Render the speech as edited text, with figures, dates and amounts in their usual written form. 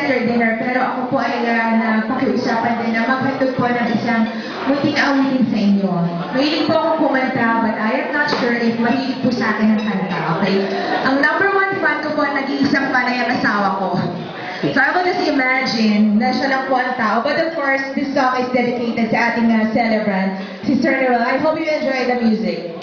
after dinner, pero ako po ay napakiusapan din na maghatid po ng isang munting awitin sa inyo. Mahilig po akong kumanta, but I am not sure if mahilig po sa akin ang kanta, okay? Ang number one fan ko po, nag-iisang fan ay ang asawa ko. So I will just imagine na siya lang po ang tao. But of course, this song is dedicated sa ating celebrant, si Sir Noel. I hope you enjoy the music.